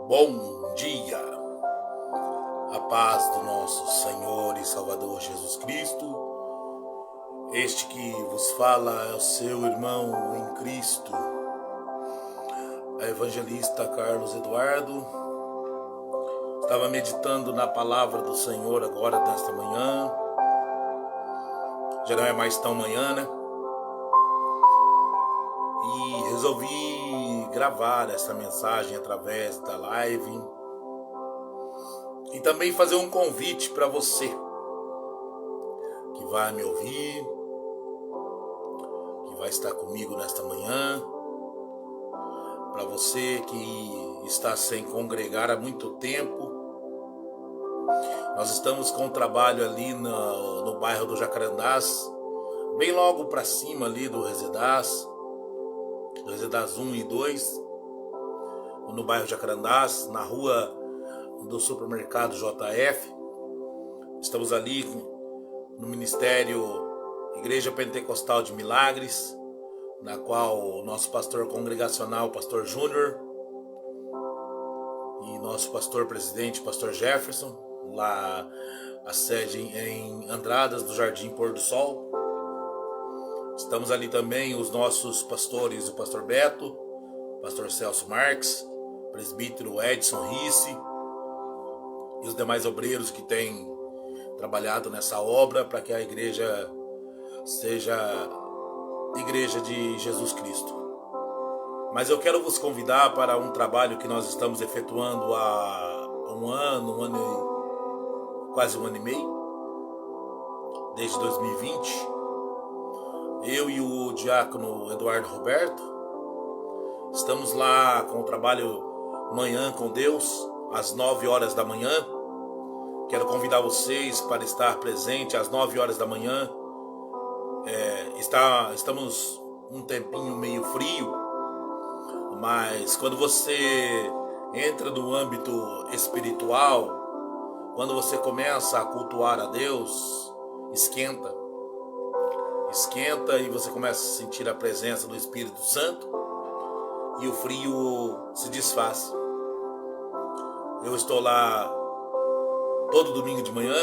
Bom dia, a paz do nosso Senhor e Salvador Jesus Cristo. Este que vos fala é o seu irmão em Cristo, a evangelista Carlos Eduardo. Estava meditando na palavra do Senhor agora nesta manhã. Já não é mais tão manhã, né? E resolvi gravar essa mensagem através da live e também fazer um convite para você que vai me ouvir, que vai estar comigo nesta manhã, para você que está sem congregar há muito tempo. Nós estamos com um trabalho ali no bairro do Jacarandás, bem logo para cima ali do Residás 1 e 2, no bairro Jacarandás, na rua do supermercado JF. Estamos ali no Ministério Igreja Pentecostal de Milagres, na qual o nosso pastor congregacional, pastor Júnior, e nosso pastor presidente, pastor Jefferson, lá a sede em Andradas do Jardim Pôr do Sol. Estamos ali também os nossos pastores, o pastor Beto, o pastor Celso Marques, o presbítero Edson Risse e os demais obreiros que têm trabalhado nessa obra para que a igreja seja Igreja de Jesus Cristo. Mas eu quero vos convidar para um trabalho que nós estamos efetuando há quase um ano e meio, desde 2020. Eu e o diácono Eduardo Roberto estamos lá com o trabalho Manhã com Deus, às 9 horas da manhã. Quero convidar vocês para estar presente às 9 horas da manhã. Estamos um tempinho meio frio, mas quando você entra no âmbito espiritual, quando você começa a cultuar a Deus, esquenta e você começa a sentir a presença do Espírito Santo e o frio se desfaz. Eu estou lá todo domingo de manhã,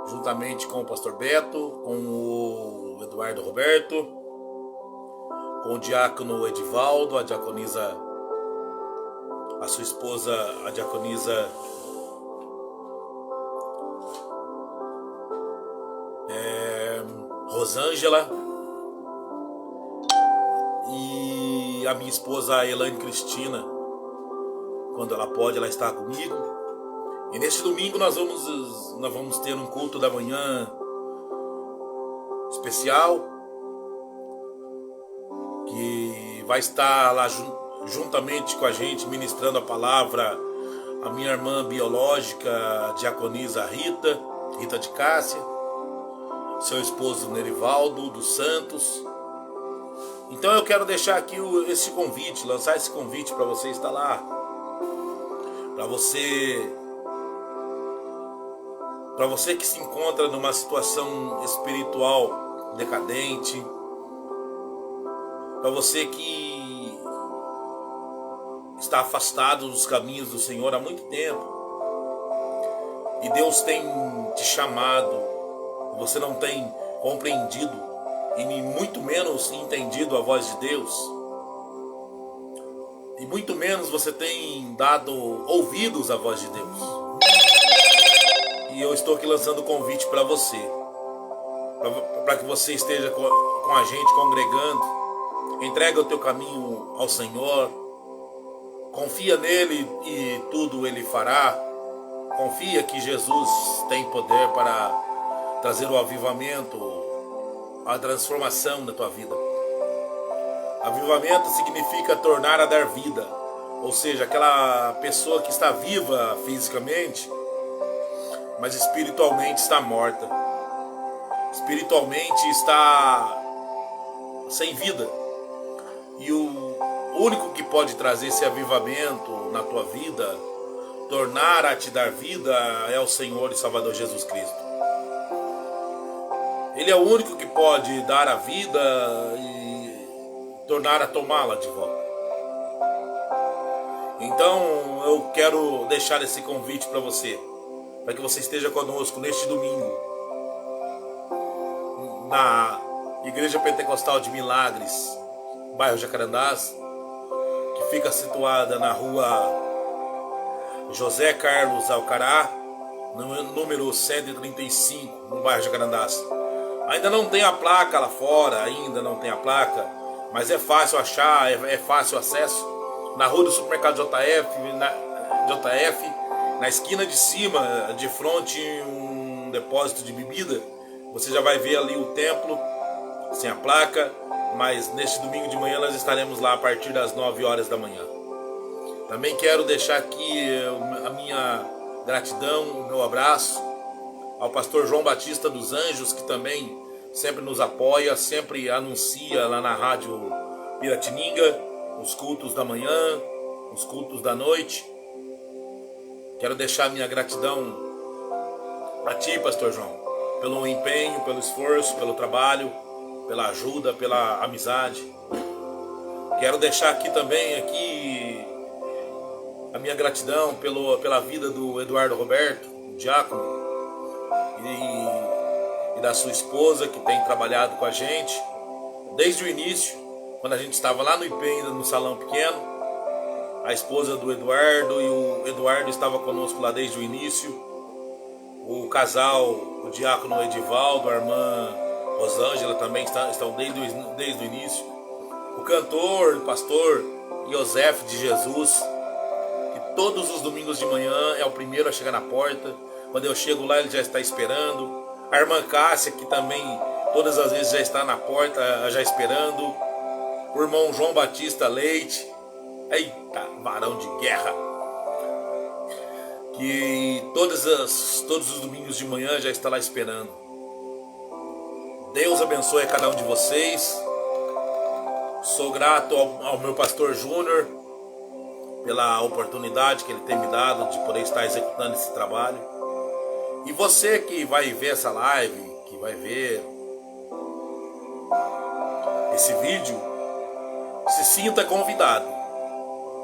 juntamente com o pastor Beto, com o Eduardo Roberto, com o diácono Edivaldo, a diaconisa, a sua esposa, a diaconisa Rosângela, e a minha esposa Elaine Cristina. Quando ela pode, ela está comigo. E neste domingo nós vamos ter um culto da manhã especial, que vai estar lá juntamente com a gente ministrando a palavra a minha irmã biológica, a diaconisa Rita de Cássia, seu esposo Nerivaldo dos Santos. Então eu quero deixar aqui esse convite, lançar esse convite para você estar lá, para você que se encontra numa situação espiritual decadente, para você que está afastado dos caminhos do Senhor há muito tempo e Deus tem te chamado, você não tem compreendido e muito menos entendido a voz de Deus, e muito menos você tem dado ouvidos à voz de Deus. E eu estou aqui lançando o convite para você, para que você esteja com a gente congregando. Entrega o teu caminho ao Senhor, confia nele e tudo ele fará. Confia que Jesus tem poder para trazer o avivamento, a transformação na tua vida. Avivamento significa tornar a dar vida, ou seja, aquela pessoa que está viva fisicamente, mas espiritualmente está morta, espiritualmente está sem vida. E o único que pode trazer esse avivamento na tua vida, tornar a te dar vida, é o Senhor e Salvador Jesus Cristo. Ele é o único que pode dar a vida e tornar a tomá-la de volta. Então eu quero deixar esse convite para você, para que você esteja conosco neste domingo, na Igreja Pentecostal de Milagres, bairro Jacarandás, que fica situada na rua José Carlos Alcará, número 135, no bairro Jacarandás. Ainda não tem a placa lá fora, ainda não tem a placa, mas é fácil achar, é fácil acesso. Na rua do supermercado JF, na esquina de cima, de frente um depósito de bebida, você já vai ver ali o templo, sem a placa, mas neste domingo de manhã nós estaremos lá a partir das 9 horas da manhã. Também quero deixar aqui a minha gratidão, o meu abraço ao pastor João Batista dos Anjos, que também sempre nos apoia, sempre anuncia lá na rádio Piratininga os cultos da manhã, os cultos da noite. Quero deixar minha gratidão a ti, pastor João, pelo empenho, pelo esforço, pelo trabalho, pela ajuda, pela amizade. Quero deixar aqui também a minha gratidão pela vida do Eduardo Roberto, diácono, e da sua esposa, que tem trabalhado com a gente desde o início, quando a gente estava lá no IP, ainda no salão pequeno. A esposa do Eduardo e o Eduardo estava conosco lá desde o início. O casal, o diácono Edivaldo, a irmã Rosângela também estão desde o início. O cantor, o pastor Iosef de Jesus, que todos os domingos de manhã é o primeiro a chegar na porta. Quando eu chego lá, ele já está esperando. A irmã Cássia, que também todas as vezes já está na porta, já esperando. O irmão João Batista Leite, eita, varão de guerra, que todos os domingos de manhã já está lá esperando. Deus abençoe a cada um de vocês. Sou grato ao meu pastor Júnior pela oportunidade que ele tem me dado de poder estar executando esse trabalho. E você que vai ver essa live, que vai ver esse vídeo, se sinta convidado.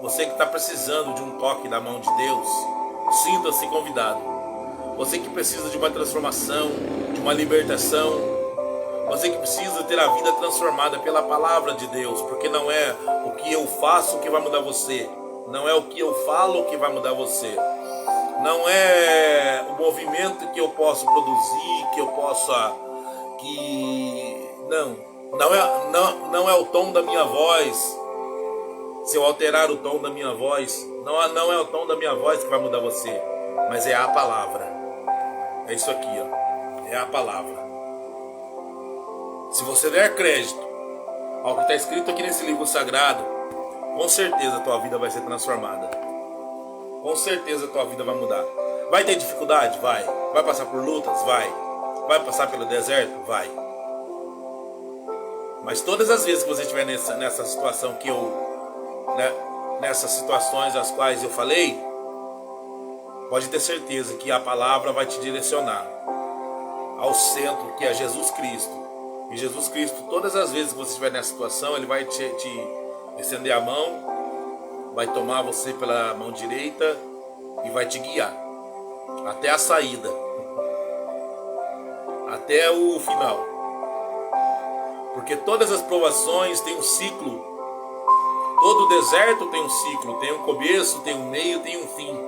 Você que está precisando de um toque da mão de Deus, sinta-se convidado. Você que precisa de uma transformação, de uma libertação, você que precisa ter a vida transformada pela palavra de Deus, porque não é o que eu faço que vai mudar você, não é o que eu falo que vai mudar você, não é o movimento que eu posso produzir, que eu possa, não é o tom da minha voz. Se eu alterar o tom da minha voz, não é o tom da minha voz que vai mudar você, mas é a palavra. É isso aqui, ó, é a palavra. Se você der crédito ao que está escrito aqui nesse livro sagrado, com certeza a tua vida vai ser transformada. Com certeza a tua vida vai mudar. Vai ter dificuldade? Vai. Vai passar por lutas? Vai. Vai passar pelo deserto? Vai. Mas todas as vezes que você estiver nessa situação nessas situações as quais eu falei, pode ter certeza que a palavra vai te direcionar ao centro, que é Jesus Cristo. E Jesus Cristo, todas as vezes que você estiver nessa situação, Ele vai te estender a mão, vai tomar você pela mão direita e vai te guiar até a saída, até o final. Porque todas as provações têm um ciclo. Todo deserto tem um ciclo, tem um começo, tem um meio, tem um fim.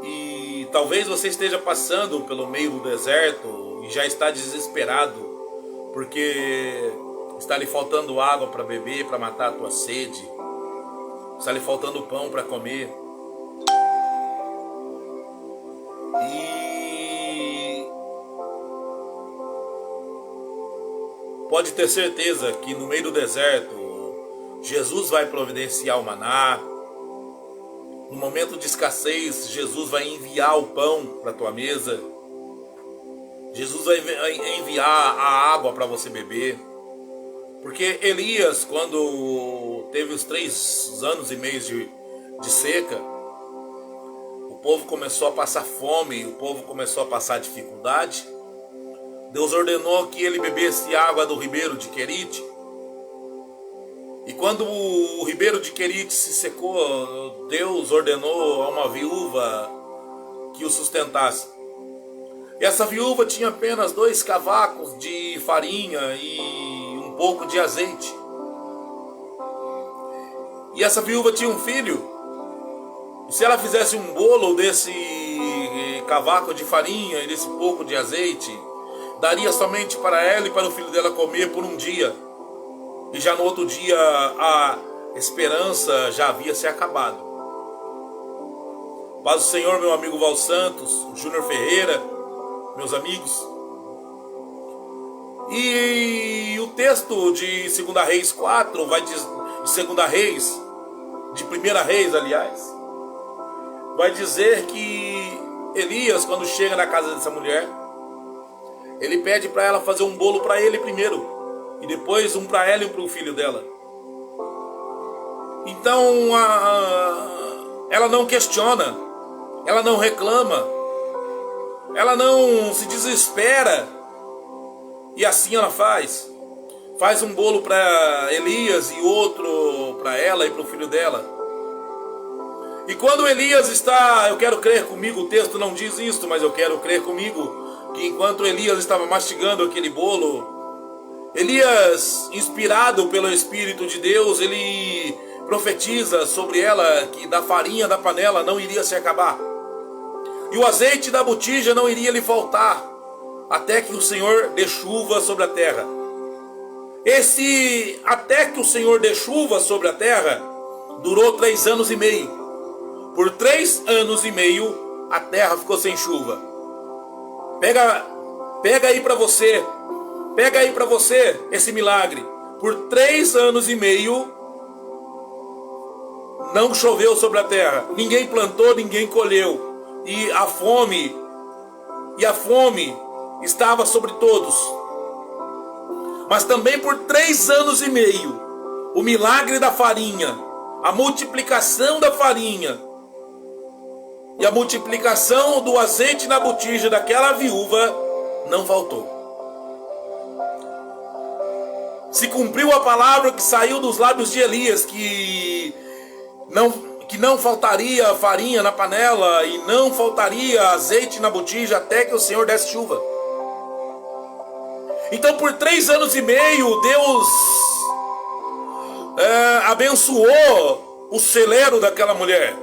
E talvez você esteja passando pelo meio do deserto e já está desesperado, porque está lhe faltando água para beber, para matar a tua sede. Está lhe faltando pão para comer. Pode ter certeza que no meio do deserto, Jesus vai providenciar o maná. No momento de escassez, Jesus vai enviar o pão para a tua mesa. Jesus vai enviar a água para você beber. Porque Elias, quando teve os 3 anos e meio de seca, o povo começou a passar fome, o povo começou a passar dificuldade. Deus ordenou que ele bebesse água do ribeiro de Querite. E quando o ribeiro de Querite se secou, Deus ordenou a uma viúva que o sustentasse. E essa viúva tinha apenas 2 cavacos de farinha e um pouco de azeite. E essa viúva tinha um filho. E se ela fizesse um bolo desse cavaco de farinha e desse pouco de azeite, daria somente para ela e para o filho dela comer por um dia. E já no outro dia a esperança já havia se acabado. Paz do Senhor, meu amigo Val Santos, Júnior Ferreira, meus amigos. E o texto de 2 Reis 4, vai dizer, de 2 Reis, de 1 Reis, aliás, vai dizer que Elias, quando chega na casa dessa mulher, ele pede para ela fazer um bolo para ele primeiro, e depois um para ela e um para o filho dela. Então ela não questiona, ela não reclama, ela não se desespera, e assim ela faz um bolo para Elias e outro para ela e para o filho dela. E quando Elias está, eu quero crer comigo, o texto não diz isso, mas eu quero crer comigo, que enquanto Elias estava mastigando aquele bolo, Elias, inspirado pelo Espírito de Deus, ele profetiza sobre ela que da farinha da panela não iria se acabar, e o azeite da botija não iria lhe faltar, até que o Senhor dê chuva sobre a terra. Esse até que o Senhor dê chuva sobre a terra durou 3 anos e meio. Por 3 anos e meio a terra ficou sem chuva. Pega aí para você. Pega aí para você esse milagre. Por 3 anos e meio não choveu sobre a terra. Ninguém plantou, ninguém colheu. E a fome estava sobre todos. Mas também por 3 anos e meio, o milagre da farinha, a multiplicação da farinha e a multiplicação do azeite na botija daquela viúva não faltou. Se cumpriu a palavra que saiu dos lábios de Elias, que não faltaria farinha na panela e não faltaria azeite na botija até que o Senhor desse chuva. Então por 3 anos e meio Deus abençoou o celeiro daquela mulher.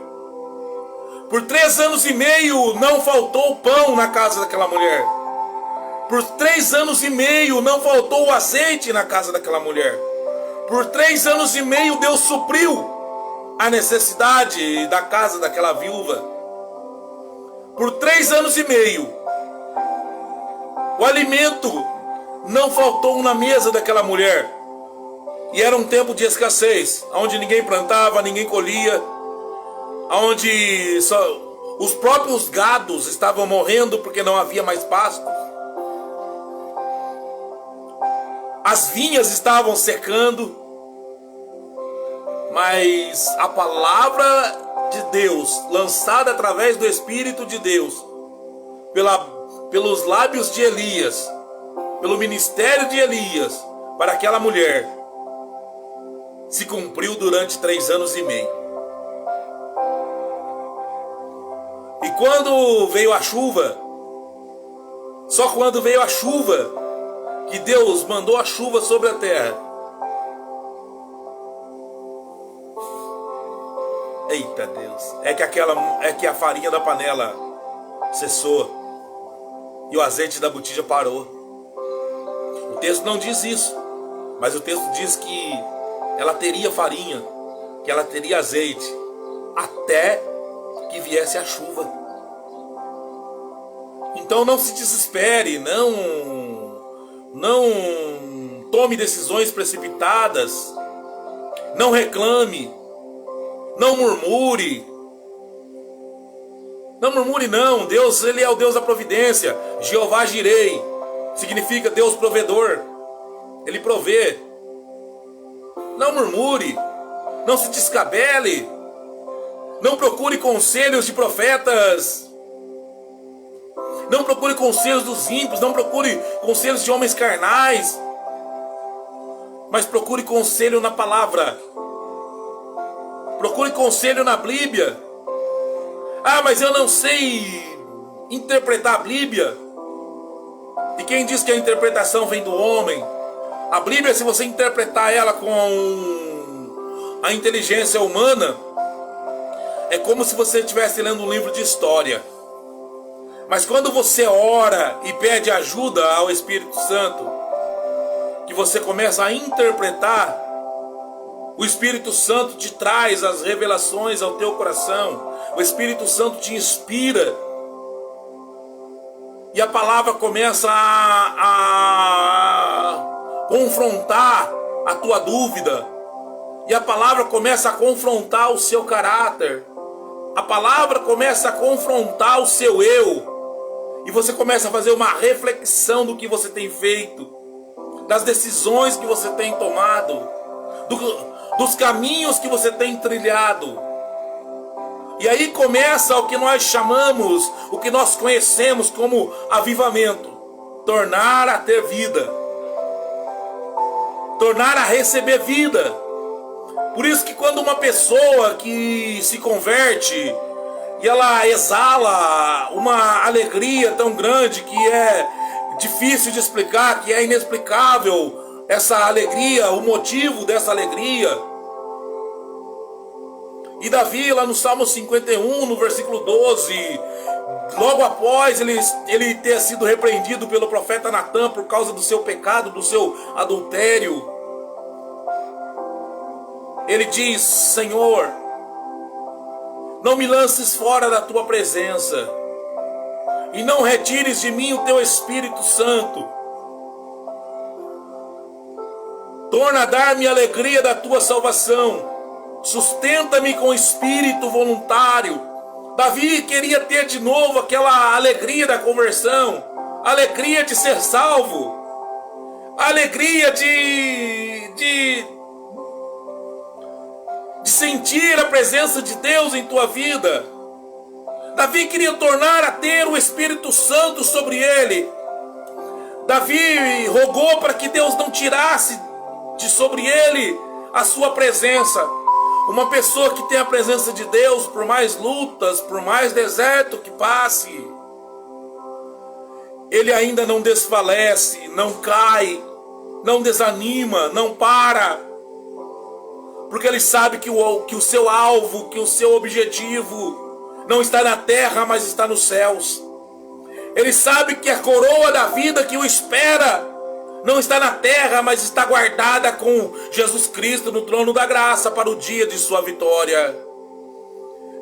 Por 3 anos e meio não faltou pão na casa daquela mulher. Por 3 anos e meio não faltou azeite na casa daquela mulher. Por 3 anos e meio Deus supriu a necessidade da casa daquela viúva. Por 3 anos e meio o alimento não faltou na mesa daquela mulher. E era um tempo de escassez, onde ninguém plantava, ninguém colhia, onde só os próprios gados estavam morrendo porque não havia mais pasto. As vinhas estavam secando. Mas a palavra de Deus, lançada através do Espírito de Deus, pelos lábios de Elias, pelo ministério de Elias, para aquela mulher, se cumpriu durante 3 anos e meio. E quando veio a chuva, só quando veio a chuva, que Deus mandou a chuva sobre a terra. Eita Deus, é que a farinha da panela cessou e o azeite da botija parou. O texto não diz isso, mas o texto diz que ela teria farinha, que ela teria azeite, até que viesse a chuva. Então não se desespere, não tome decisões precipitadas, não reclame, não murmure. Não murmure não, Deus, Ele é o Deus da providência. Jeová Jirei significa Deus provedor. Ele provê. Não murmure, não se descabele, não procure conselhos de profetas, não procure conselhos dos ímpios, não procure conselhos de homens carnais, Mas procure conselho na palavra. Procure conselho na Bíblia. Ah, mas eu não sei interpretar a Bíblia. E quem diz que a interpretação vem do homem? A Bíblia, se você interpretar ela com a inteligência humana, é como se você estivesse lendo um livro de história. Mas quando você ora e pede ajuda ao Espírito Santo, que você começa a interpretar, o Espírito Santo te traz as revelações ao teu coração. O Espírito Santo te inspira. E a palavra começa a confrontar a tua dúvida. E a palavra começa a confrontar o seu caráter. A palavra começa a confrontar o seu eu. E você começa a fazer uma reflexão do que você tem feito, das decisões que você tem tomado, dos caminhos que você tem trilhado. E aí começa o que nós chamamos, o que nós conhecemos como avivamento. Tornar a ter vida. Tornar a receber vida. Por isso que quando uma pessoa que se converte e ela exala uma alegria tão grande que é difícil de explicar, que é inexplicável essa alegria, o motivo dessa alegria. E Davi, lá no Salmo 51, no versículo 12, logo após ele ter sido repreendido pelo profeta Natã por causa do seu pecado, do seu adultério, ele diz: Senhor, não me lances fora da tua presença, e não retires de mim o teu Espírito Santo. Torna a dar-me a alegria da tua salvação. Sustenta-me com espírito voluntário. Davi queria ter de novo aquela alegria da conversão, a alegria de ser salvo, a alegria de sentir a presença de Deus em tua vida. Davi queria tornar a ter o Espírito Santo sobre ele. Davi rogou para que Deus não tirasse de sobre ele a sua presença. Uma pessoa que tem a presença de Deus, por mais lutas, por mais deserto que passe, ele ainda não desfalece, não cai, não desanima, não para, porque ele sabe que o seu alvo, que o seu objetivo não está na terra, mas está nos céus. Ele sabe que a coroa da vida que o espera não está na terra, mas está guardada com Jesus Cristo no trono da graça para o dia de sua vitória.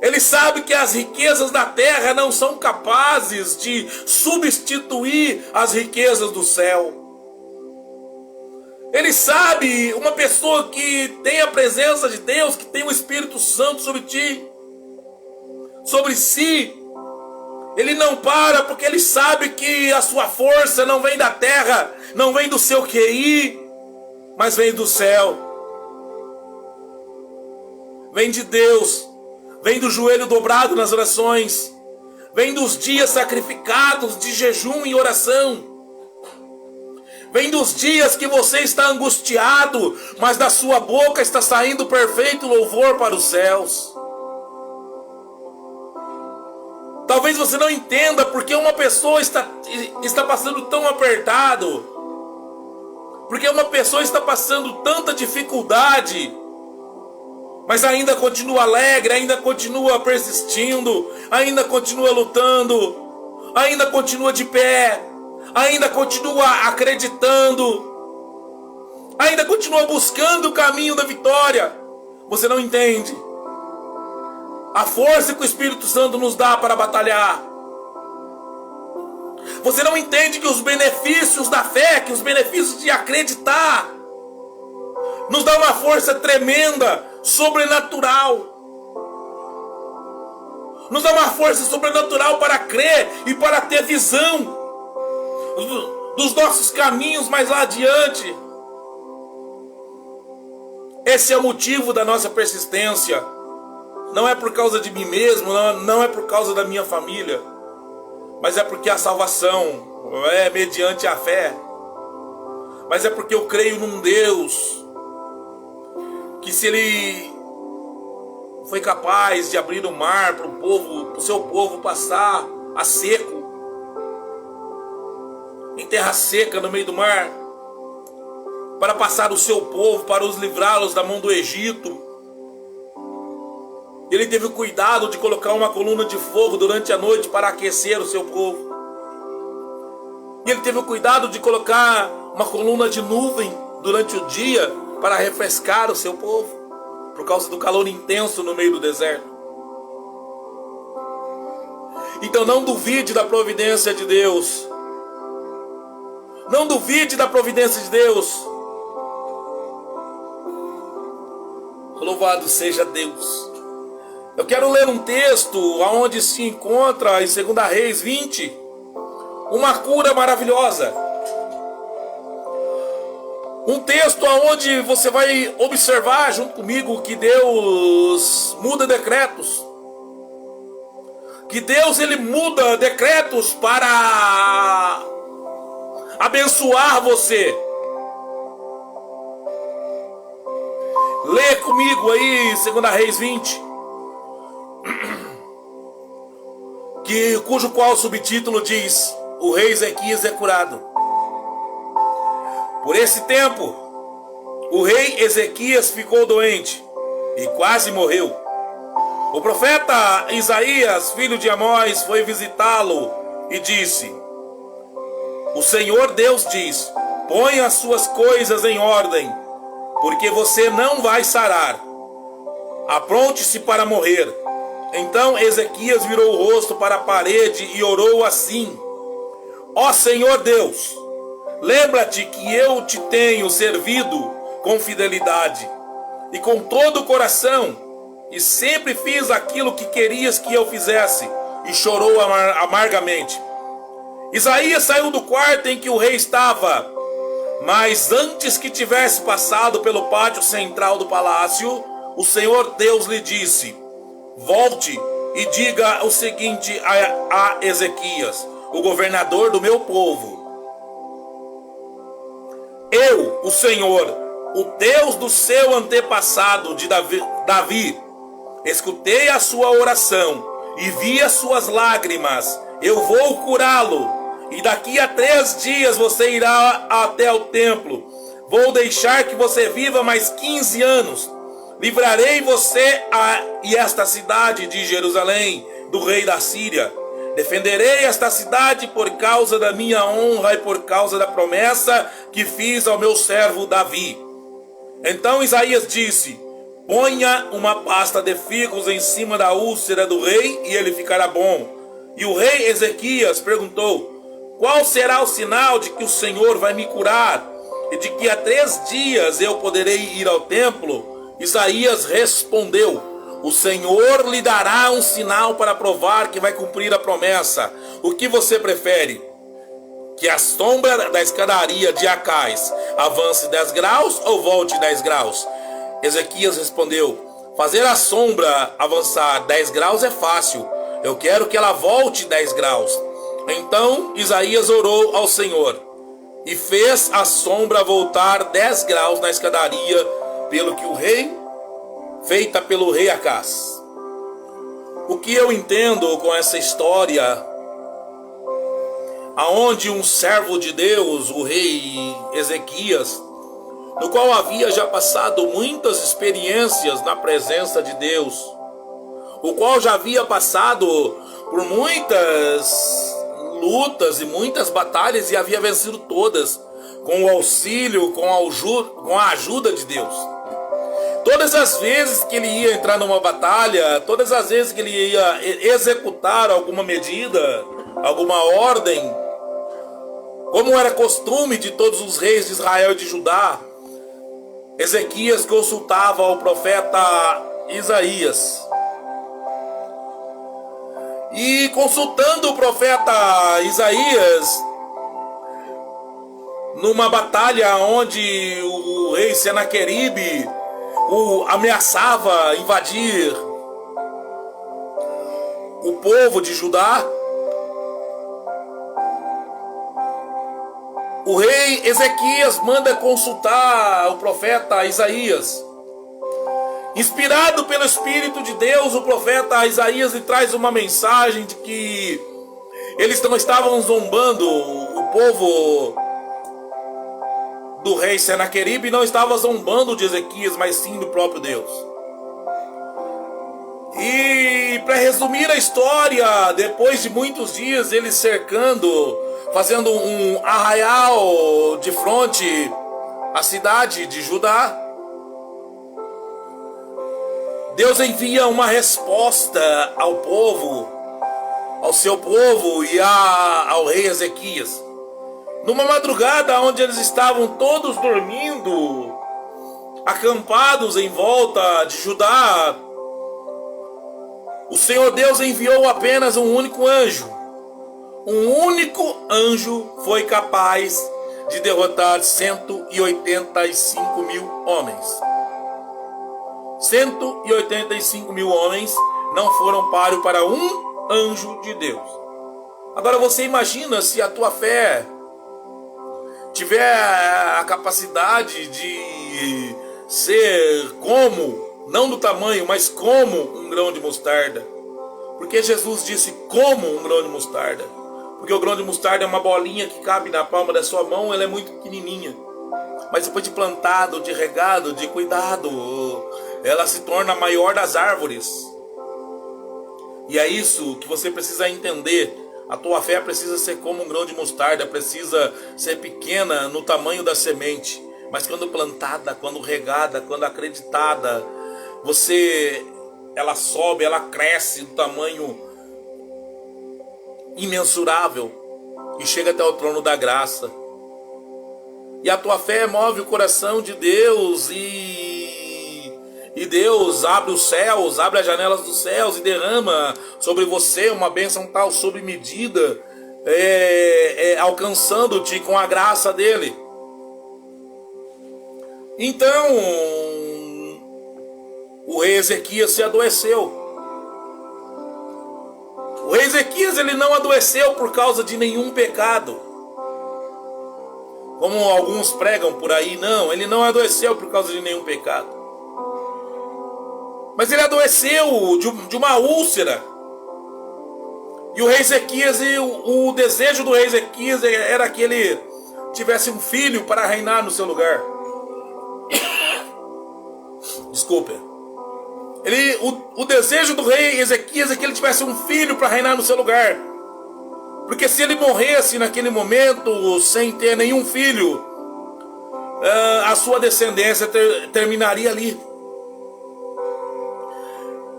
Ele sabe que as riquezas da terra não são capazes de substituir as riquezas do céu. Ele sabe, uma pessoa que tem a presença de Deus, que tem o Espírito Santo sobre ti, sobre si, ele não para, porque ele sabe que a sua força não vem da terra, não vem do seu QI, mas vem do céu. Vem de Deus, vem do joelho dobrado nas orações, vem dos dias sacrificados de jejum e oração, vem dos dias que você está angustiado, mas da sua boca está saindo perfeito louvor para os céus. Talvez você não entenda porque uma pessoa está passando tão apertado, porque uma pessoa está passando tanta dificuldade, mas ainda continua alegre, ainda continua persistindo, ainda continua lutando, ainda continua de pé, ainda continua acreditando, ainda continua buscando o caminho da vitória. Você não entende a força que o Espírito Santo nos dá para batalhar. Você não entende que os benefícios da fé, que os benefícios de acreditar, nos dá uma força tremenda, sobrenatural. Nos dá uma força sobrenatural para crer e para ter visão dos nossos caminhos mais lá adiante. Esse é o motivo da nossa persistência. Não é por causa de mim mesmo, não é por causa da minha família, mas é porque a salvação é mediante a fé. Mas é porque eu creio num Deus que se ele foi capaz de abrir o mar para o seu povo passar a seco, em terra seca no meio do mar, para passar o seu povo, para os livrá-los da mão do Egito. Ele teve o cuidado de colocar uma coluna de fogo durante a noite para aquecer o seu povo. E ele teve o cuidado de colocar uma coluna de nuvem durante o dia para refrescar o seu povo, por causa do calor intenso no meio do deserto. Então não duvide da providência de Deus. Não duvide da providência de Deus. Louvado seja Deus. Eu quero ler um texto onde se encontra em 2 Reis 20, uma cura maravilhosa. Um texto onde você vai observar junto comigo que Deus muda decretos. Que Deus ele muda decretos para abençoar você. Lê comigo aí 2 Reis 20. Cujo qual o subtítulo diz: o rei Ezequias é curado. Por esse tempo, o rei Ezequias ficou doente e quase morreu. O profeta Isaías, filho de Amós, foi visitá-lo e disse: o Senhor Deus diz: põe as suas coisas em ordem, porque você não vai sarar. Apronte-se para morrer. Então Ezequias virou o rosto para a parede e orou assim: ó Senhor Deus, lembra-te que eu te tenho servido com fidelidade e com todo o coração, e sempre fiz aquilo que querias que eu fizesse. E chorou amargamente. Isaías saiu do quarto em que o rei estava, mas antes que tivesse passado pelo pátio central do palácio, o Senhor Deus lhe disse: volte e diga o seguinte a Ezequias, o governador do meu povo: eu, o Senhor, o Deus do seu antepassado de Davi, escutei a sua oração e vi as suas lágrimas. Eu vou curá-lo, e daqui a 3 dias você irá até o templo. Vou deixar que você viva mais 15 anos. Livrarei você e esta cidade de Jerusalém do rei da Síria. Defenderei esta cidade por causa da minha honra e por causa da promessa que fiz ao meu servo Davi. Então Isaías disse: ponha uma pasta de figos em cima da úlcera do rei e ele ficará bom. E o rei Ezequias perguntou: qual será o sinal de que o Senhor vai me curar e de que há 3 dias eu poderei ir ao templo? Isaías respondeu: o Senhor lhe dará um sinal para provar que vai cumprir a promessa. O que você prefere? Que a sombra da escadaria de Acais avance 10 graus ou volte 10 graus? Ezequias respondeu: fazer a sombra avançar 10 graus é fácil. Eu quero que ela volte 10 graus. Então Isaías orou ao Senhor e fez a sombra voltar 10 graus na escadaria feita pelo rei Acás. O que eu entendo com essa história, aonde um servo de Deus, o rei Ezequias, no qual havia já passado muitas experiências na presença de Deus, o qual já havia passado por muitas lutas e muitas batalhas e havia vencido todas, com o auxílio, com a ajuda de Deus. Todas as vezes que ele ia entrar numa batalha, todas as vezes que ele ia executar alguma medida, alguma ordem, como era costume de todos os reis de Israel e de Judá, Ezequias consultava o profeta Isaías. E consultando o profeta Isaías, numa batalha onde o rei Senaqueribe o ameaçava invadir o povo de Judá, o rei Ezequias manda consultar o profeta Isaías. Inspirado pelo Espírito de Deus, o profeta Isaías lhe traz uma mensagem de que eles não estavam zombando, o povo do rei Senaqueribe não estava zombando de Ezequias, mas sim do próprio Deus. E para resumir a história, depois de muitos dias eles cercando, fazendo um arraial de fronte à cidade de Judá, Deus envia uma resposta ao povo, ao seu povo e ao rei Ezequias. Numa madrugada onde eles estavam todos dormindo, acampados em volta de Judá, o Senhor Deus enviou apenas um único anjo. Um único anjo foi capaz de derrotar 185 mil homens. 185 mil homens não foram páreo para um anjo de Deus. Agora você imagina se a tua fé tiver a capacidade de ser como, não do tamanho, mas como um grão de mostarda. Porque Jesus disse como um grão de mostarda. Porque o grão de mostarda é uma bolinha que cabe na palma da sua mão, ela é muito pequenininha. Mas depois de plantado, de regado, de cuidado, ela se torna a maior das árvores. E é isso que você precisa entender. A tua fé precisa ser como um grão de mostarda, precisa ser pequena no tamanho da semente. Mas quando plantada, quando regada, quando acreditada, ela sobe, ela cresce do tamanho imensurável e chega até o trono da graça. E a tua fé move o coração de Deus e Deus abre os céus, abre as janelas dos céus e derrama sobre você uma bênção tal sob medida, alcançando-te com a graça dele. Então, o rei Ezequias se adoeceu. O rei Ezequias ele não adoeceu por causa de nenhum pecado, como alguns pregam por aí. Não, ele não adoeceu por causa de nenhum pecado. Mas ele adoeceu de uma úlcera. E o rei Ezequias, o desejo do rei Ezequias era que ele tivesse um filho para reinar no seu lugar. Desculpa. O desejo do rei Ezequias é que ele tivesse um filho para reinar no seu lugar. Porque se ele morresse naquele momento sem ter nenhum filho, a sua descendência terminaria ali.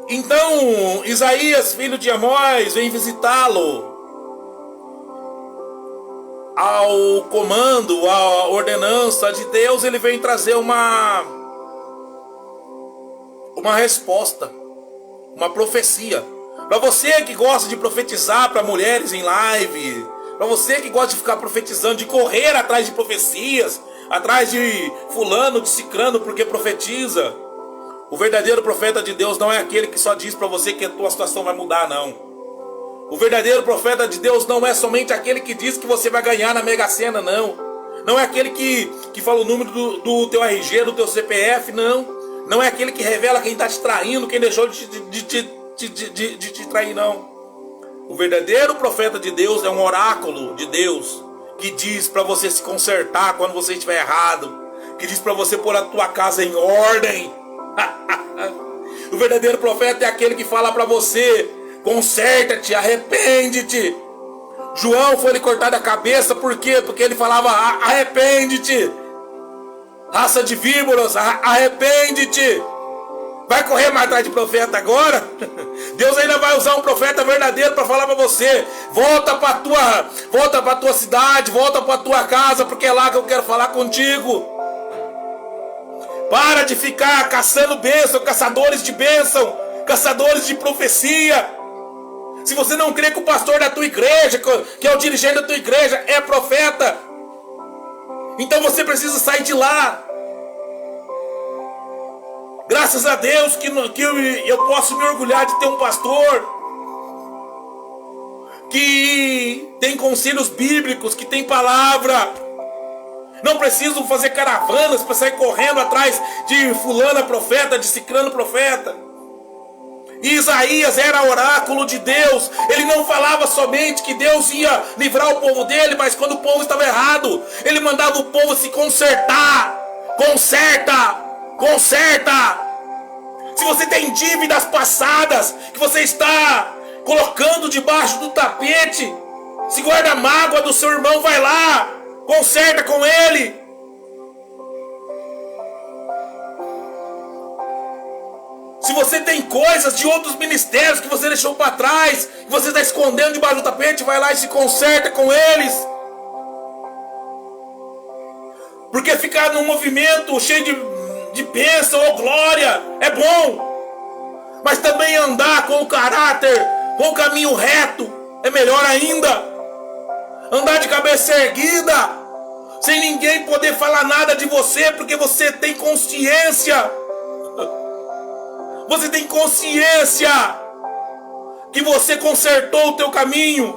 Então Isaías, filho de Amós, vem visitá-lo. Ao comando, à ordenança de Deus, ele vem trazer uma resposta, uma profecia. Para você que gosta de profetizar para mulheres em live, para você que gosta de ficar profetizando, de correr atrás de profecias, atrás de fulano, de cicrano, porque profetiza. O verdadeiro profeta de Deus não é aquele que só diz para você que a tua situação vai mudar, não. O verdadeiro profeta de Deus não é somente aquele que diz que você vai ganhar na Mega Sena, não. Não é aquele que fala o número do teu RG, do teu CPF, não. Não é aquele que revela quem está te traindo, quem deixou de te trair, não. O verdadeiro profeta de Deus é um oráculo de Deus que diz para você se consertar quando você estiver errado, que diz para você pôr a tua casa em ordem. O verdadeiro profeta é aquele que fala para você: conserta-te, arrepende-te. João foi lhe cortado a cabeça, por quê? Porque ele falava: arrepende-te, raça de víboras, arrepende-te. Vai correr mais atrás de profeta agora? Deus ainda vai usar um profeta verdadeiro para falar para você: volta para tua cidade, volta para tua casa, porque é lá que eu quero falar contigo. Para de ficar caçando bênção, caçadores de bênção, caçadores de profecia. Se você não crê que o pastor da tua igreja, que é o dirigente da tua igreja, é profeta, então você precisa sair de lá. Graças a Deus que eu posso me orgulhar de ter um pastor que tem conselhos bíblicos, que tem palavra. Não preciso fazer caravanas para sair correndo atrás de fulana profeta, de cicrano profeta. E Isaías era oráculo de Deus. Ele não falava somente que Deus ia livrar o povo dele, mas quando o povo estava errado, ele mandava o povo se consertar. Conserta. Se você tem dívidas passadas que você está colocando debaixo do tapete, se guarda a mágoa do seu irmão, vai lá, conserta com ele. Se você tem coisas de outros ministérios que você deixou para trás, que você está escondendo debaixo do tapete, vai lá e se conserta com eles. Porque ficar num movimento cheio de bênção ou glória é bom, mas também andar com o caráter, com o caminho reto, é melhor ainda. Andar de cabeça erguida, sem ninguém poder falar nada de você, porque você tem consciência. Você tem consciência que você consertou o teu caminho.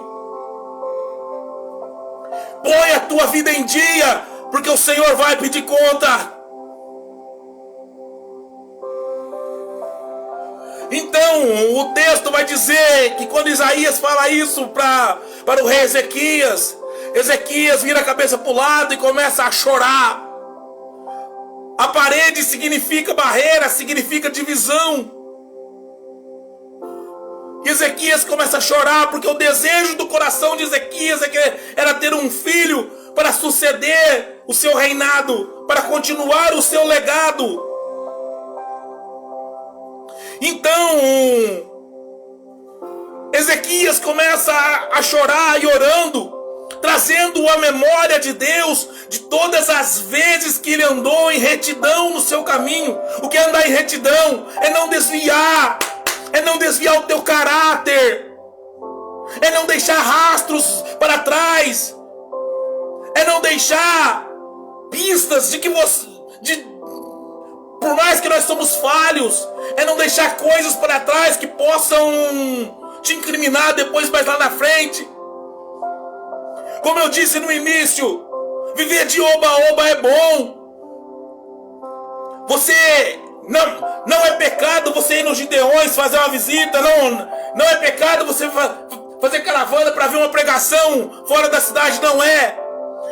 Põe a tua vida em dia, porque o Senhor vai pedir conta. Então, o texto vai dizer que quando Isaías fala isso para o rei Ezequias, Ezequias vira a cabeça para o lado e começa a chorar. A parede significa barreira, significa divisão. E Ezequias começa a chorar porque o desejo do coração de Ezequias era ter um filho para suceder o seu reinado, para continuar o seu legado. Então, Ezequias começa a chorar e orando, trazendo a memória de Deus de todas as vezes que ele andou em retidão no seu caminho. O que é andar em retidão? É não desviar o teu caráter, é não deixar rastros para trás, é não deixar pistas de que por mais que nós somos falhos, é não deixar coisas para trás que possam te incriminar depois mais lá na frente. Como eu disse no início, viver de oba-oba é bom. Não é pecado você ir nos Gideões fazer uma visita, não é pecado você fazer caravana para ver uma pregação fora da cidade, não é.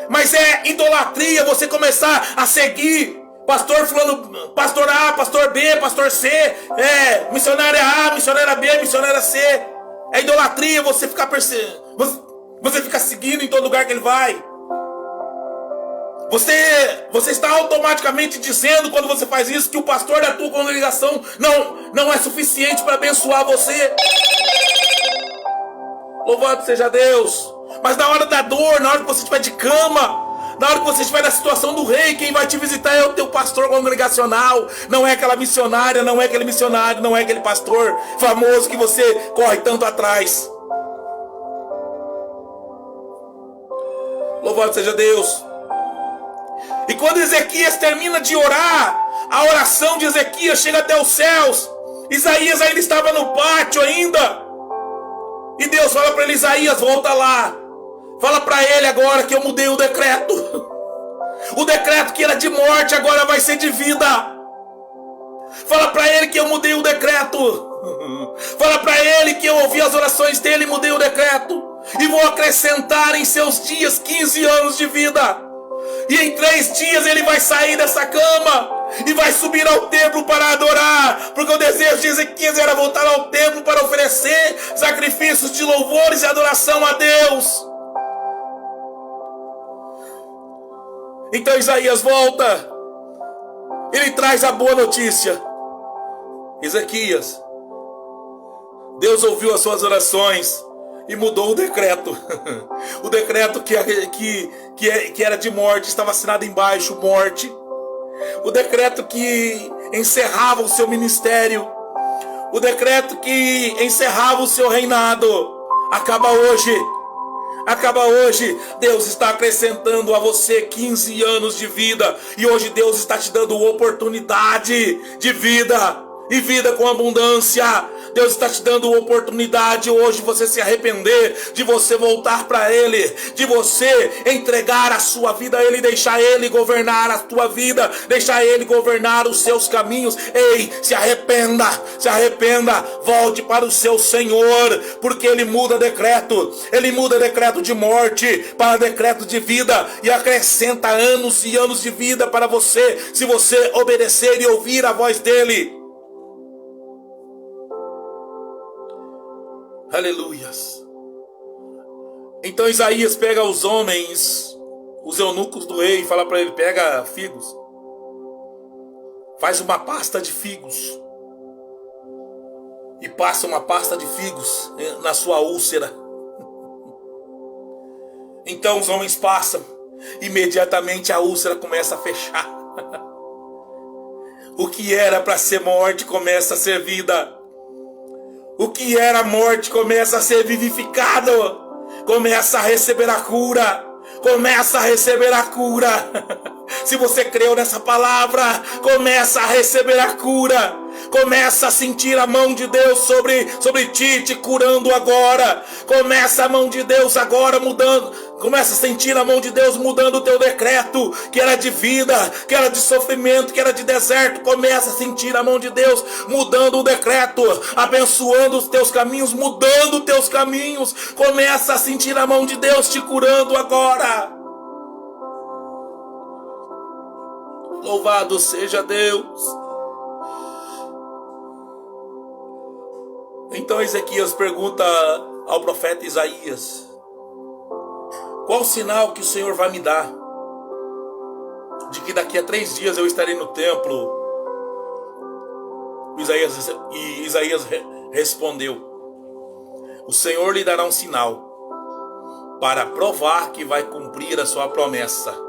Mas é idolatria você começar a seguir pastor fulano, pastor A, pastor B, pastor C, missionária A, missionária B, missionária C. É idolatria você ficar você fica seguindo em todo lugar que ele vai. Você está automaticamente dizendo, quando você faz isso, que o pastor da tua congregação não é suficiente para abençoar você. Louvado seja Deus. Mas na hora da dor, na hora que você estiver de cama, na hora que você estiver na situação do rei, quem vai te visitar é o teu pastor congregacional. Não é aquela missionária, não é aquele missionário, não é aquele pastor famoso que você corre tanto atrás. Louvado seja Deus. E quando Ezequias termina de orar, a oração de Ezequias chega até os céus. Isaías ainda estava no pátio ainda. E Deus fala para ele: Isaías, volta lá. Fala para ele agora que eu mudei o decreto. O decreto que era de morte agora vai ser de vida. Fala para ele que eu mudei o decreto. Fala para ele que eu ouvi as orações dele e mudei o decreto. E vou acrescentar em seus dias 15 anos de vida. E em 3 dias ele vai sair dessa cama e vai subir ao templo para adorar. Porque o desejo de Ezequias era voltar ao templo para oferecer sacrifícios de louvores e adoração a Deus. Então Isaías volta. Ele traz a boa notícia. Ezequias, Deus ouviu as suas orações e mudou o decreto. O decreto que era de morte estava assinado embaixo, morte. O decreto que encerrava o seu ministério, o decreto que encerrava o seu reinado, acaba hoje. Acaba hoje. Deus está acrescentando a você 15 anos de vida. E hoje Deus está te dando oportunidade de vida. E vida com abundância. Deus está te dando oportunidade hoje de você se arrepender, de você voltar para Ele, de você entregar a sua vida a Ele, deixar Ele governar a tua vida, deixar Ele governar os seus caminhos. Ei, se arrependa, volte para o seu Senhor, porque Ele muda decreto, Ele muda decreto de morte para decreto de vida e acrescenta anos e anos de vida para você, se você obedecer e ouvir a voz dEle. Aleluias. Então Isaías pega os homens, os eunucos do rei, e fala para ele: pega figos, faz uma pasta de figos e passa uma pasta de figos na sua úlcera. Então os homens passam, imediatamente a úlcera começa a fechar. O que era para ser morte começa a ser vida. O que era morte começa a ser vivificado, começa a receber a cura, começa a receber a cura. Se você creu nessa palavra, começa a receber a cura, começa a sentir a mão de Deus sobre ti, te curando agora. Começa a mão de Deus agora mudando, começa a sentir a mão de Deus mudando o teu decreto, que era de vida, que era de sofrimento, que era de deserto. Começa a sentir a mão de Deus mudando o decreto, abençoando os teus caminhos, mudando os teus caminhos. Começa a sentir a mão de Deus te curando agora. Louvado seja Deus. Então Ezequias pergunta ao profeta Isaías: qual o sinal que o Senhor vai me dar de que daqui a 3 dias eu estarei no templo? Isaías respondeu: o Senhor lhe dará um sinal para provar que vai cumprir a sua promessa.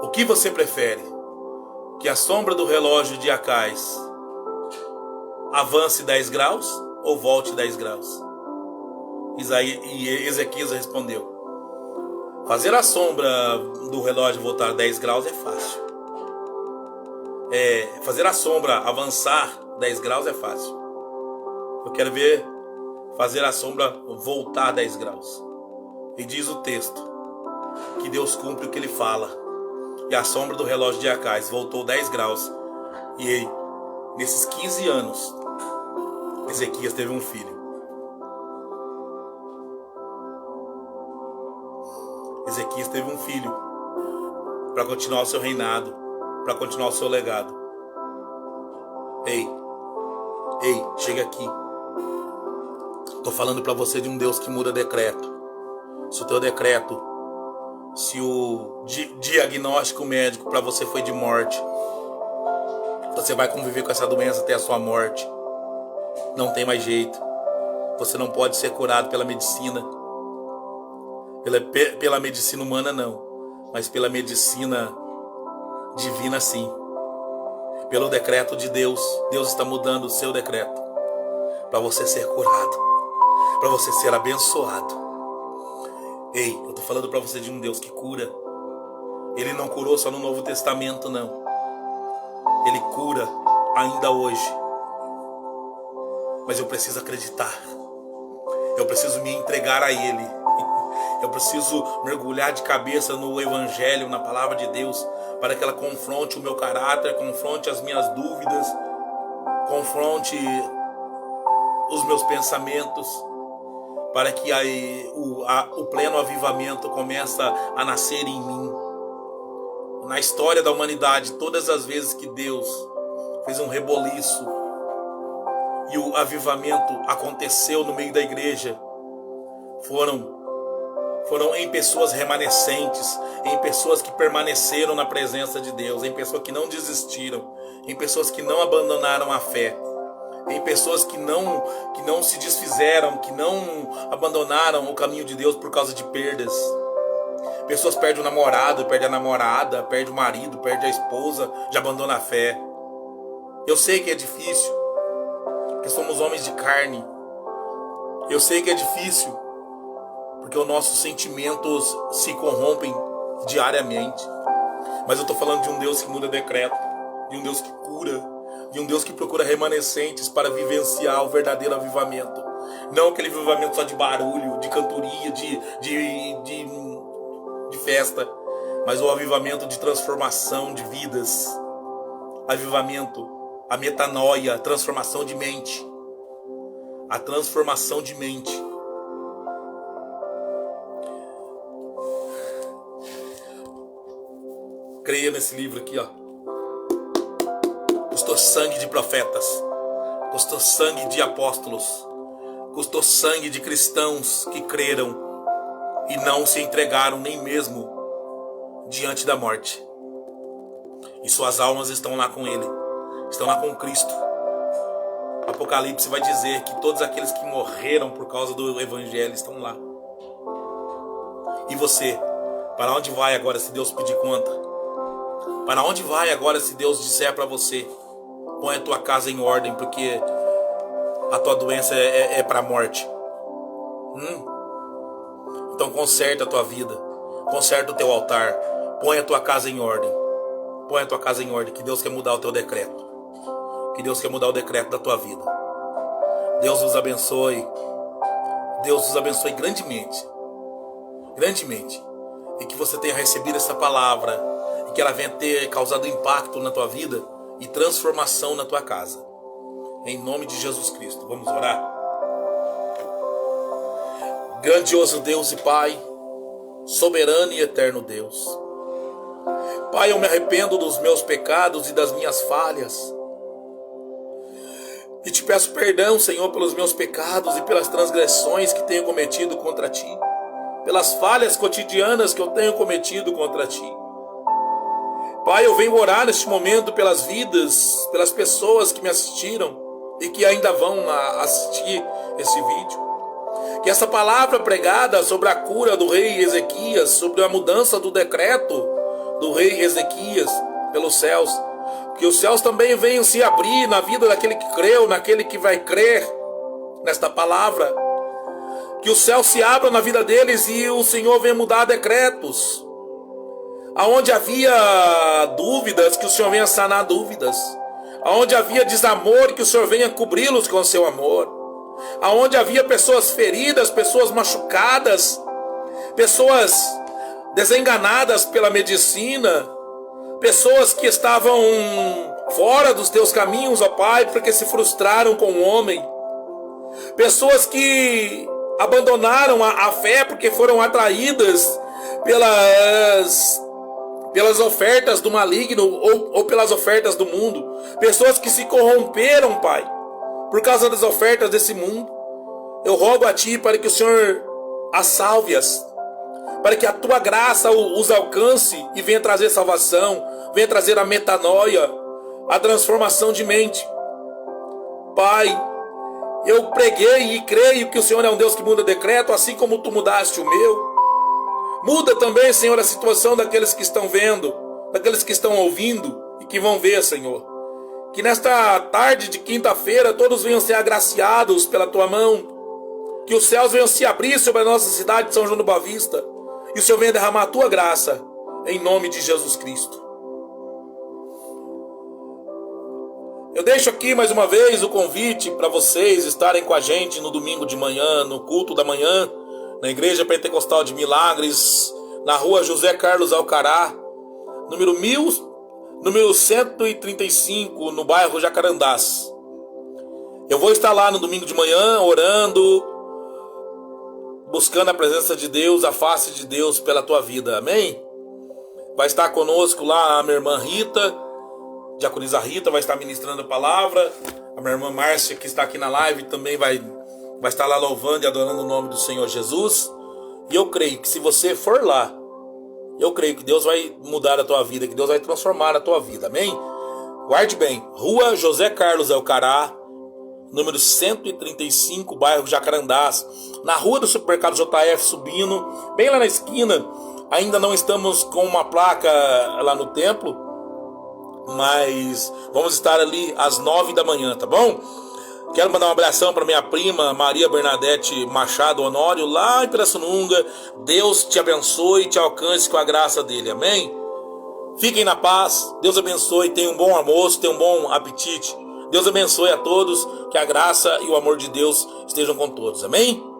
O que você prefere? Que a sombra do relógio de Acais avance 10 graus ou volte 10 graus? Ezequias respondeu: fazer a sombra do relógio voltar 10 graus é fácil. Fazer a sombra avançar 10 graus é fácil. Eu quero ver fazer a sombra voltar 10 graus. E diz o texto que Deus cumpre o que Ele fala. E a sombra do relógio de Acais voltou 10 graus. E nesses 15 anos, Ezequias teve um filho. Ezequias teve um filho para continuar o seu reinado, para continuar o seu legado. Ei, chega aqui. Estou falando para você de um Deus que muda decreto. Se o teu decreto, se o diagnóstico médico para você foi de morte, você vai conviver com essa doença até a sua morte. Não tem mais jeito. Você não pode ser curado pela medicina. Pela medicina humana não, mas pela medicina divina sim. Pelo decreto de Deus. Deus está mudando o seu decreto para você ser curado, para você ser abençoado. Ei, eu estou falando para você de um Deus que cura. Ele não curou só no Novo Testamento, não. Ele cura ainda hoje. Mas eu preciso acreditar. Eu preciso me entregar a Ele. Eu preciso mergulhar de cabeça no Evangelho, na Palavra de Deus, para que ela confronte o meu caráter, confronte as minhas dúvidas, confronte os meus pensamentos, para que o pleno avivamento comece a nascer em mim. Na história da humanidade, todas as vezes que Deus fez um reboliço e o avivamento aconteceu no meio da igreja, foram em pessoas remanescentes, em pessoas que permaneceram na presença de Deus, em pessoas que não desistiram, em pessoas que não abandonaram a fé, em pessoas que não se desfizeram, que não abandonaram o caminho de Deus por causa de perdas. Pessoas perdem o namorado, perdem a namorada, perdem o marido, perdem a esposa, já abandonam a fé. Eu sei que é difícil, porque somos homens de carne. Eu sei que é difícil, porque os nossos sentimentos se corrompem diariamente. Mas eu estou falando de um Deus que muda decreto, de um Deus que cura, de um Deus que procura remanescentes para vivenciar o verdadeiro avivamento. Não aquele avivamento só de barulho, de cantoria, de festa, mas o avivamento de transformação de vidas. Avivamento, a metanoia, a transformação de mente. A transformação de mente. Creia nesse livro aqui, ó. Custou sangue de profetas, custou sangue de apóstolos, custou sangue de cristãos que creram e não se entregaram nem mesmo diante da morte. E suas almas estão lá com Ele, estão lá com Cristo. Apocalipse vai dizer que todos aqueles que morreram por causa do Evangelho estão lá. E você, para onde vai agora se Deus pedir conta? Para onde vai agora se Deus disser para você: põe a tua casa em ordem, porque a tua doença é para a morte? Então conserta a tua vida, conserta o teu altar, põe a tua casa em ordem. Põe a tua casa em ordem, que Deus quer mudar o teu decreto. Que Deus quer mudar o decreto da tua vida. Deus nos abençoe. Deus nos abençoe grandemente. Grandemente. E que você tenha recebido essa palavra. E que ela venha ter causado impacto na tua vida e transformação na tua casa. Em nome de Jesus Cristo. Vamos orar? Grandioso Deus e Pai, soberano e eterno Deus. Pai, eu me arrependo dos meus pecados e das minhas falhas. E te peço perdão, Senhor, pelos meus pecados e pelas transgressões que tenho cometido contra Ti. Pelas falhas cotidianas que eu tenho cometido contra Ti. Pai, eu venho orar neste momento pelas vidas, pelas pessoas que me assistiram e que ainda vão assistir esse vídeo. Que essa palavra pregada sobre a cura do rei Ezequias, sobre a mudança do decreto do rei Ezequias pelos céus, que os céus também venham se abrir na vida daquele que creu, naquele que vai crer nesta palavra. Que os céus se abram na vida deles e o Senhor venha mudar decretos. Aonde havia dúvidas, que o Senhor venha sanar dúvidas. Aonde havia desamor, que o Senhor venha cobri-los com o seu amor. Aonde havia pessoas feridas, pessoas machucadas, pessoas desenganadas pela medicina, pessoas que estavam fora dos teus caminhos, ó Pai, porque se frustraram com o homem. Pessoas que abandonaram a fé porque foram atraídas pelas ofertas do maligno ou pelas ofertas do mundo. Pessoas que se corromperam, Pai, por causa das ofertas desse mundo. Eu rogo a Ti para que o Senhor as salve-as, para que a Tua graça os alcance e venha trazer salvação, venha trazer a metanoia, a transformação de mente. Pai, eu preguei e creio que o Senhor é um Deus que muda decreto, assim como Tu mudaste o meu. Muda também, Senhor, a situação daqueles que estão vendo, daqueles que estão ouvindo e que vão ver, Senhor. Que nesta tarde de quinta-feira todos venham ser agraciados pela Tua mão. Que os céus venham se abrir sobre a nossa cidade de São João do Boa Vista. E o Senhor venha derramar a Tua graça, em nome de Jesus Cristo. Eu deixo aqui mais uma vez o convite para vocês estarem com a gente no domingo de manhã, no culto da manhã, na Igreja Pentecostal de Milagres, na rua José Carlos Alcará, número 135, no bairro Jacarandás. Eu vou estar lá no domingo de manhã, orando, buscando a presença de Deus, a face de Deus pela tua vida, amém? Vai estar conosco lá a minha irmã Rita, diaconisa Rita, vai estar ministrando a palavra. A minha irmã Márcia, que está aqui na live, também vai estar lá louvando e adorando o nome do Senhor Jesus. E eu creio que se você for lá, eu creio que Deus vai mudar a tua vida, que Deus vai transformar a tua vida, amém? Guarde bem, rua José Carlos Alcará, número 135, bairro Jacarandás, na rua do supermercado JF, subindo, bem lá na esquina. Ainda não estamos com uma placa lá no templo, mas vamos estar ali às 9 da manhã, tá bom? Quero mandar um abração para minha prima Maria Bernadette Machado Honório, lá em Pirassununga. Deus te abençoe e te alcance com a graça dele, amém? Fiquem na paz. Deus abençoe. Tenham um bom almoço, tenham um bom apetite. Deus abençoe a todos. Que a graça e o amor de Deus estejam com todos. Amém?